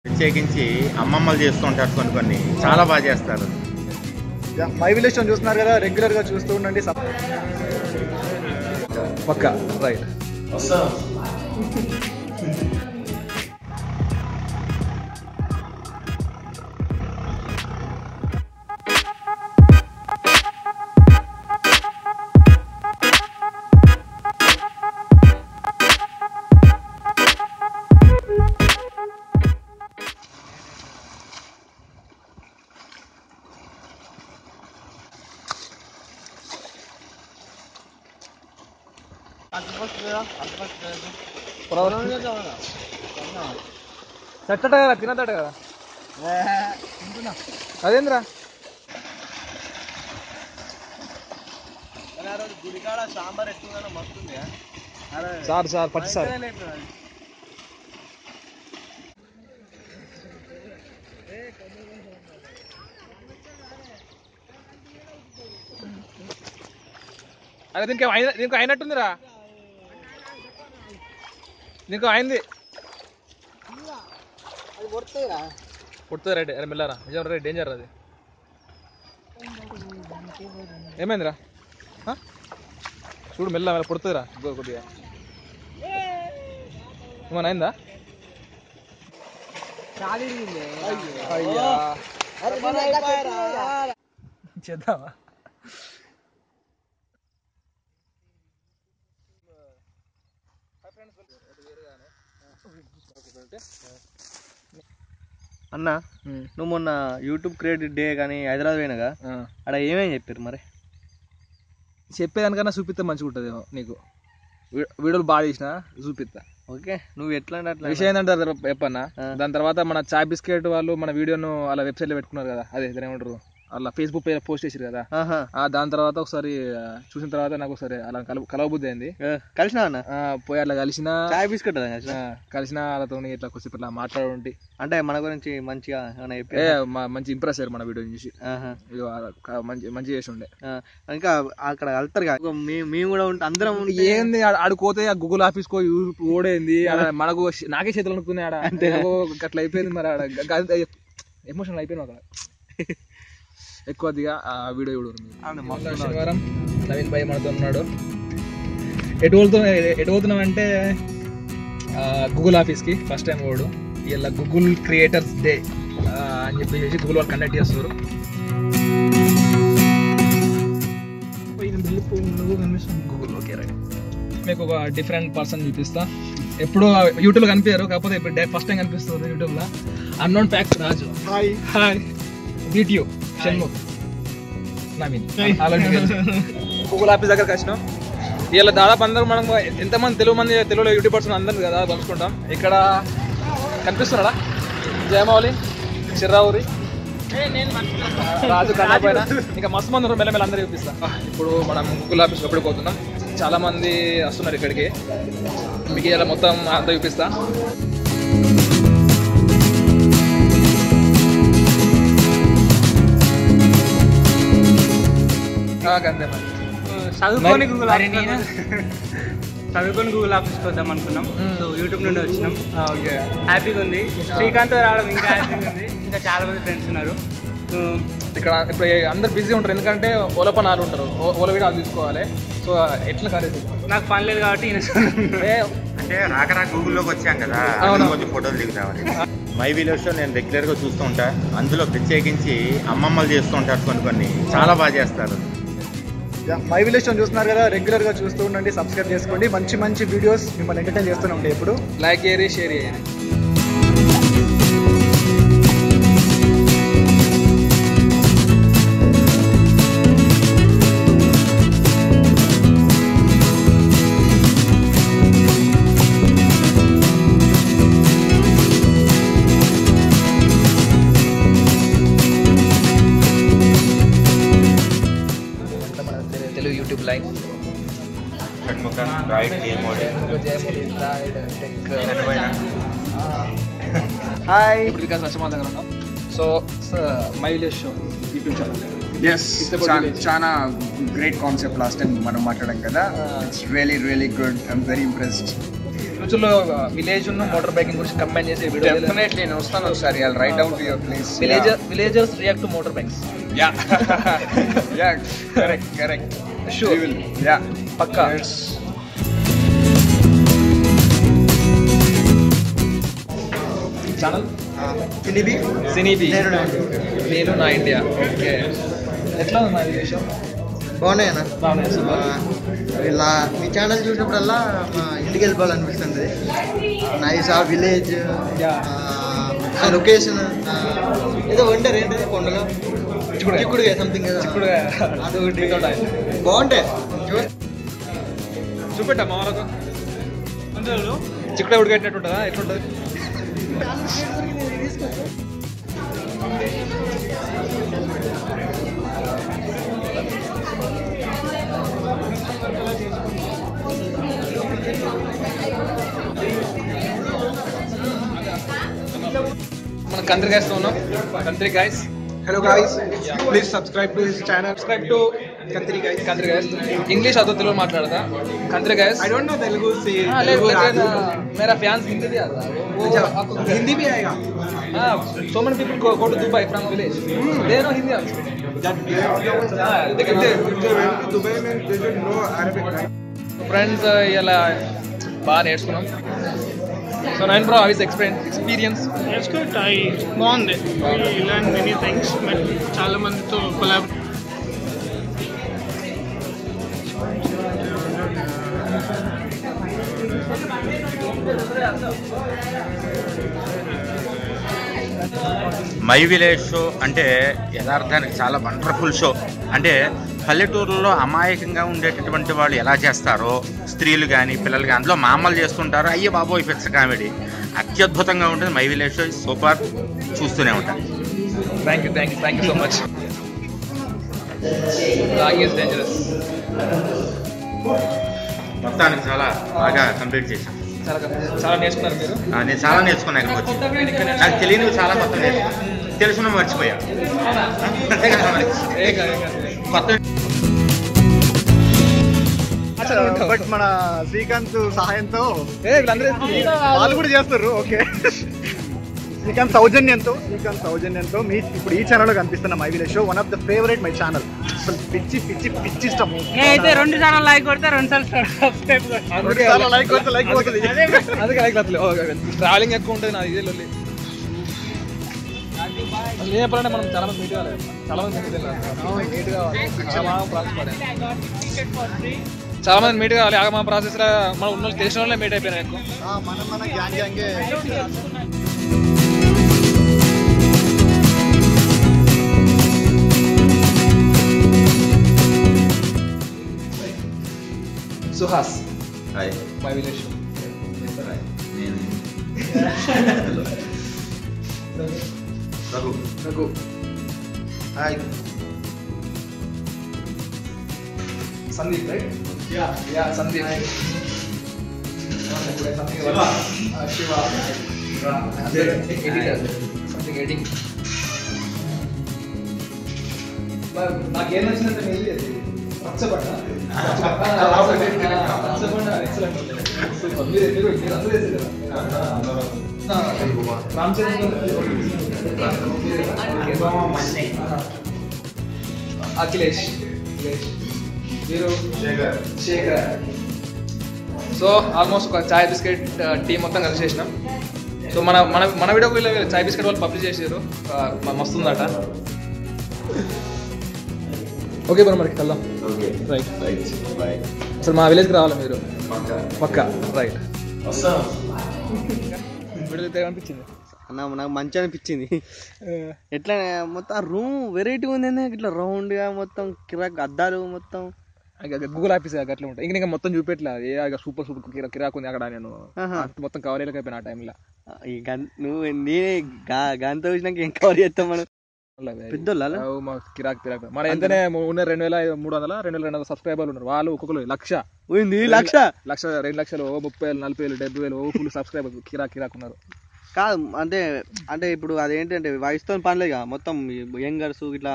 ప్రత్యేకించి అమ్మమ్మలు చేస్తుంటారు కొన్ని చాలా బాగా చేస్తారు. మై విలేజ్ చూస్తున్నారు కదా, రెగ్యులర్ గా చూస్తూ ఉండండి. పక్కా రైట్. సెట్టట కదా, తినదట కదా. అదేంద్రా గుడికాడ సాంబార్ ఎక్కువగా మస్తుంది. సార్ పచ్చి సార్ అదే దీనికి అయినట్టుందిరా, దీనికి అయింది. కొడుతుంది రైట్. అరే మెల్లారా, నిజం రైట్, డేంజర్ అది. ఏమైందిరా చూడు, మెల్ల పుడుతుందిరా కొద్దిగా. ఏమన్నా అయిందా? చేద్దామా? అన్న, నువ్వు మొన్న యూట్యూబ్ క్రియేటివ్ డే కానీ హైదరాబాద్ పోయినాగా, అక్కడ ఏమేమి చెప్పారు మరి? చెప్పేదానికన్నా చూపిస్తే మంచిగా ఉంటుంది నీకు. వీడియోలు బాగా తీసినా చూపిస్తా. ఓకే, నువ్వు ఎట్లా అంటే అట్లా. విషయం ఏంటంటే చెప్పన్నా, దాని తర్వాత మన చాయ్ బిస్కెట్ వాళ్ళు మన వీడియోను అలా వెబ్సైట్లో పెట్టుకున్నారు కదా, అదే దాని ఏమంటారు, అలా ఫేస్బుక్ పేజ్ పోస్ట్ చేసారు కదా. దాని తర్వాత ఒకసారి చూసిన తర్వాత నాకు ఒకసారి అలా కలవబుద్ధి అయింది. కలిసినా అన్న? పోయి అట్లా కలిసిన చాయ్ బిస్కెట్ కలిసిన వాళ్ళతో ఇట్లా కొంచెం ఇట్లా మాట్లాడుంటి. అంటే మన గురించి మంచిగా మంచి ఇంప్రెస్ అయ్యారు మన వీడియో చూసి. మంచి చేసి ఉండే. ఇంకా అక్కడ వెళ్తారు కదా, మేము కూడా ఉంటే అందరం. ఏంది ఆడుకోతే గూగుల్ ఆఫీస్ కో ఓడైంది మనకు, నాకే చేతులు అనుకున్నాయి ఆడ. అట్లా అయిపోయింది మరి ఆడ, ఎమోషనల్ అయిపోయింది అక్కడ ఎక్కువదిగా. ఆ వీడియో చూడు. శనివారం నవీన్ భాయ్ మనతో ఉన్నాడు. ఎటు పోతున్నామంటే గూగుల్ ఆఫీస్కి. ఫస్ట్ టైం పోడు. ఇలా గూగుల్ క్రియేటర్స్ డే అని చెప్పేసి గూగుల్ వాళ్ళు కండక్ట్ చేస్తారు. Google okay right. మీకు ఒక డిఫరెంట్ పర్సన్ చూపిస్తా. ఎప్పుడు యూట్యూబ్లో కనిపించారు, కాకపోతే ఇప్పుడు ఫస్ట్ టైం కనిపిస్తుంది యూట్యూబ్లో. Unknown facts Raju. Hi hi. Video Shanmukh Naveen. Google office దగ్గరకు వచ్చినాం. ఇలా దాదాపు అందరూ మనం ఎంతమంది తెలుగులో యూట్యూబర్స్ అందరు కదా పంచుకుంటాం. ఇక్కడ కనిపిస్తున్నాడా జయమౌళి, చిర్రావురి, రాజు కన్నపైన, ఇంకా మస్తు మంది ఉన్నారు. మెల్లమెల్ల అందరూ చూపిస్తా. ఇప్పుడు మనం గూగుల్ ఆఫీస్ లోపలికి పోతున్నాం. చాలా మంది వస్తున్నారు ఇక్కడికి. మీకు ఇలా మొత్తం అంతా చూపిస్తా. చదువుకొని గూగుల్ ఆఫీస్కి వద్దాం అనుకున్నాం. సో యూట్యూబ్ నుండి వచ్చినాం. హ్యాపీగా ఉంది. శ్రీకాంత్ రావడం ఇంకా హ్యాపీగా ఉంది. ఇంకా చాలా మంది ఫ్రెండ్స్ ఉన్నారు ఇక్కడ. ఇప్పుడు అందరు బిజీ ఉంటారు, ఎందుకంటే ఓలా పని ఆరు ఉంటారు. ఓలా వీడియో అది తీసుకోవాలి. సో ఎట్లా కాలేదు, నాకు పని లేదు కాబట్టి అంటే రాక గూగుల్లోకి వచ్చాం కదా, కొంచెం ఫోటోలు దిగుతామని. మై విలేజ్ షో నేను రెగ్యులర్గా చూస్తూ ఉంటా. అందులో ప్రత్యేకించి అమ్మమ్మలు చేస్తుంటారు కొన్ని చాలా బాగా చేస్తారు. మై విలేజ్ చూస్తున్నారు కదా, రెగ్యులర్ గా చూస్తూ ఉండండి. సబ్స్క్రైబ్ చేసుకోండి. మంచి మంచి వీడియోస్ మిమ్మల్ని ఎంటర్టైన్ చేస్తూనే ఉంటాయి. ఎప్పుడు లైక్ చేయరు, షేర్ చేయండి. Telugu YouTube live hi. ఇప్పుడు వికాస్ నచ్చమా దగ్గర ఉన్నాం. So my village show YouTube channel. చాలా గ్రేట్ కాన్సెప్ట్. లాస్ట్ టైం మనం మాట్లాడాం కదా. It's really good. I'm very impressed. Future లో విలేజ్ ఉన్న మోటార్ బైకింగ్ గురించి కంబైన్ చేసి వీడియో డెఫినెట్లీ నేను వస్తాను ఒకసారి. I ride down to your place. Villagers react to motor bikes. Yeah yeah correct sure. Yeah పక్కా. ఛానల్ సినీబీ నేను నా ఇండియా. ఓకే, ఎట్లా ఉంది మా విషయం? బాగున్నాయి అన్న. బాగున్నాయి. సూపర్. ఇలా మీ ఛానల్ చూసినప్పుడల్లా మా ఇంటికి వెళ్ళిపోవాలనిపిస్తుంది. నైస్ ఆ విలేజ్, ఆ లొకేషన్, ఏదో వండారు ఏంటది కొండలో చిక్కుడుగా సంథింగ్ బాగుంటాయి. చూపెట్టా మా వాళ్ళకు చిక్కుడు ఉడికెట్టినట్టు ఉంటుందా? ఎట్లుంటుంది? మన కంట్రీ గైస్ ఉన్నాం. Country guys, hello guys, please subscribe to his channel. Subscribe to country guys. Country guys. English అదో తెలుగు మాట్లాడతా. Country guys. I don't know Telugu. मेरा फैंस हिंदी भी आता है. हिंदी भी आएगा. So many people go to Dubai from village. They know Hindi also. They can Dubai में they don't know Arabic, right? Friends ఇలా బాగా నేర్చుకున్నాం. So nine bro, how is experience? It's good. బాగుంది. We learn many things. చాలా మందితో collab. My village show అంటే యథార్థానికి చాలా wonderful show. అంటే పల్లెటూరులో అమాయకంగా ఉండేటటువంటి వాళ్ళు ఎలా చేస్తారో, స్త్రీలు కానీ పిల్లలు కానీ అందులో మామూలు చేస్తుంటారు. అయ్యే బాబోయ్ పిచ్చ కామెడీ అత్యద్భుతంగా ఉంటుంది. My village show super. చూస్తూనే ఉంటాను. Thank you so much. రాగి ఇస్ డేంజరస్. మొత్తానికి చాలా బాగా కంప్లీట్ చేశాను. చాలా నేర్చుకున్నారు మీరు. నేను చాలా నేర్చుకున్నాను ఇక్కడికి వచ్చి. నాకు తెలియనివి చాలా కొత్త నేర్చుకున్నాను. తెలుసుకున్న మర్చిపోయా. కొత్త బట్ మన శ్రీకాంత్ సహాయంతో వాళ్ళు కూడా చేస్తారు. ఓకే, శ్రీకాంత్ సౌజన్యంతో మీ ఇప్పుడు ఈ ఛానల్లో కనిపిస్తున్న my village show one of the favourite my channel. అసలు పిచ్చి ఇష్టం. అయితే 2 సార్లు లైక్ కొడితే 2 సార్లు సబ్స్క్రైబ్ కొడతారు. లైక్ కొడితే లైక్ పోతుంది. అందుకే లైక్ ట్రావెలింగ్ ఎక్కువ ఉంటుంది నా ఇదే లొల్లి. నేను చెప్పాలంటే మనం చాలా మంది మీట్ కావాలి. చాలా మంది మీట్ కావాలి. ఆగమా ప్రాసెస్ లో మనం ఉన్న తెలిసిన వాళ్ళే మీట్ అయిపోయినా ఎక్కువ. మన గ్యాంగే Suhas. Hi. My village show. Raghu. Hi. Sandeep, right? Yeah Sandeep. Shiva. Something editing. నాకేం నచ్చిందంటే మీరు పచ్చబట్ట ఎక్సలెంట్. మీరు అందరూ వేసారు కదా. అఖిలేష్, మీరు శేఖర్. సో ఆల్మోస్ట్ ఒక చాయ్ బిస్కెట్ టీం మొత్తం కలిసి చేసినాం. సో మన వీడియోకి వీళ్ళు చాయ్ బిస్కెట్ వాళ్ళు పబ్లిష్ చేసారు. మస్తుందట. ఓకే బ్రో, మనకి వెళ్దాం. రైట్. అసలు మా విలేజ్కి రావాలి మీరు పక్కా. రైట్. వీడియో అనిపించింది అన్న, నాకు మంచి అనిపించింది. ఎట్లా మొత్తం రూమ్ వెరైటీ ఉంది. ఇట్లా రౌండ్ గా మొత్తం కిరాక్ అద్దాలు మొత్తం గూగుల్ ఆఫీస్ అట్లా ఉంటాయి. ఇంకా మొత్తం చూపెట్లా సూపర్ కిరాక్ ఉంది అక్కడ. నేను మొత్తం కవర్ అయిపోయినా ఆ టైంలో. నువ్వు నేనే గాంతో వచ్చినాక ఏం కవర్ చేస్తాం మనం. పెద్దోళ్ళ కిరాక్ మన ఎంతనే ఉన్న 2,300 2,200 సబ్స్క్రైబర్లు ఉన్నారు. వాళ్ళు ఒక్కొక్కరు 1,00,000 లక్ష 2 లక్షలు 30,000 40,000 70,000 ఫుల్ సబ్స్క్రైబర్ కిరాక్ ఉన్నారు. కాదు అంటే ఇప్పుడు అదేంటంటే వయసుతో పనిలేదు మొత్తం యంగర్స్ ఇట్లా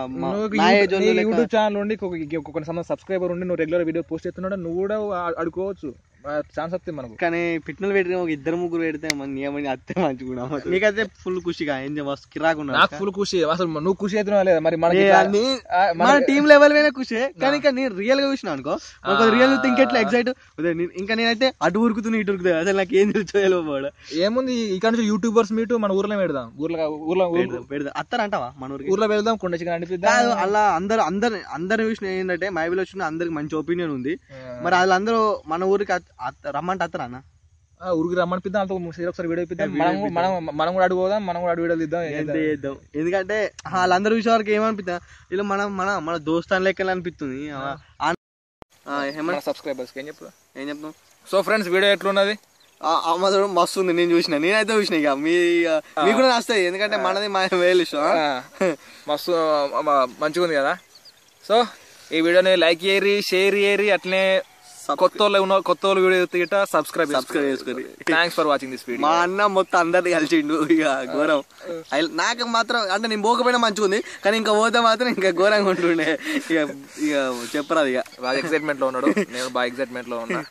యూట్యూబ్ ఛానల్ ఉండి కొన్ని సబ్స్క్రైబర్ ఉండి నువ్వు రెగ్యులర్ వీడియో పోస్ట్ చేస్తున్నాడు. నువ్వు కూడా అడుకోవచ్చు. ఛాన్స్ వస్తుంది మనకు. కానీ పిట్నలు పెడితే ఒక 2-3 పెడితే ఏమని అత్తే మంచిగా. నీకైతే ఫుల్ ఖుషిగా ఎంజాయ్ మస్తు కిరాకున్నా. నాకు ఫుల్ ఖుషి. అసలు నువ్వు ఖుషి అవుతున్నావా లేదా? మరి మన టీం లెవెల్ మీద ఖుషి. కానీ ఇంకా నేను రియల్ గా చూసిన అనుకో, రియల్ ఇంకెట్లా ఎక్సైట్. ఇంకా నేనైతే అటు ఉరుకుతున్నా ఇటు ఉరుకుతా. అసలు నాకు ఏం తెలుసు. ఏముంది ఇక్కడ నుంచి యూట్యూబర్స్ మీటు మన ఊర్లో పెడదాం. ఊర్లో పెడదాం అత్తారంటావా? మన ఊర్లో పెడదాం. కొండ చికెన్ అనిపిద్దాం. అలా అందరు విషయం ఏంటంటే మైబిల్ వచ్చిన అందరికి మంచి ఒపీనియన్ ఉంది. మరి వాళ్ళందరూ మన ఊరికి రమ్మంటే అత్తరా అన్న? ఊరికి రమ్మనిపిద్దాం. ఒకసారి వీడియో ఇప్పిద్దాం. మనం కూడా అడుగుదాం. మనం కూడా అడుగు వీడియోలు ఇద్దాం. ఎందుకంటే వాళ్ళందరూ చూసే వరకు ఏమనిపిస్తా, ఇలా మన దోస్తాన్ లెక్కలు అనిపిస్తుంది. సబ్స్క్రైబర్స్ ఏం చెప్తాం? సో ఫ్రెండ్స్, వీడియో ఎట్లున్నది? మస్తు ఉంది. నేనైతే చూసిన. ఇక మీకు కూడా వస్తాయి, ఎందుకంటే మనది వేలు మస్తు మంచిగా ఉంది కదా. సో ఈ వీడియోని లైక్ చేయరి, షేర్ చేయరి, అట్లనే కొత్త వాళ్ళు వీడియో గిట్ట సబ్స్క్రైబ్ చేసుకోండి. Thanks for watching this video. మా అన్న మొత్తం అందరినీ కలిసిండు. ఇక ఘోరం. నాకు మాత్రం అంటే నేను పోకపోయినా మంచిగా ఉంది, కానీ ఇంకా పోతే మాత్రం ఇంకా ఘోరంగా ఉంటుండే. ఇక చెప్పరాదు. ఇక బాగా ఎక్సైట్మెంట్ లో ఉన్నాడు. నేను బాగా ఎక్సైట్మెంట్ లో ఉన్నా.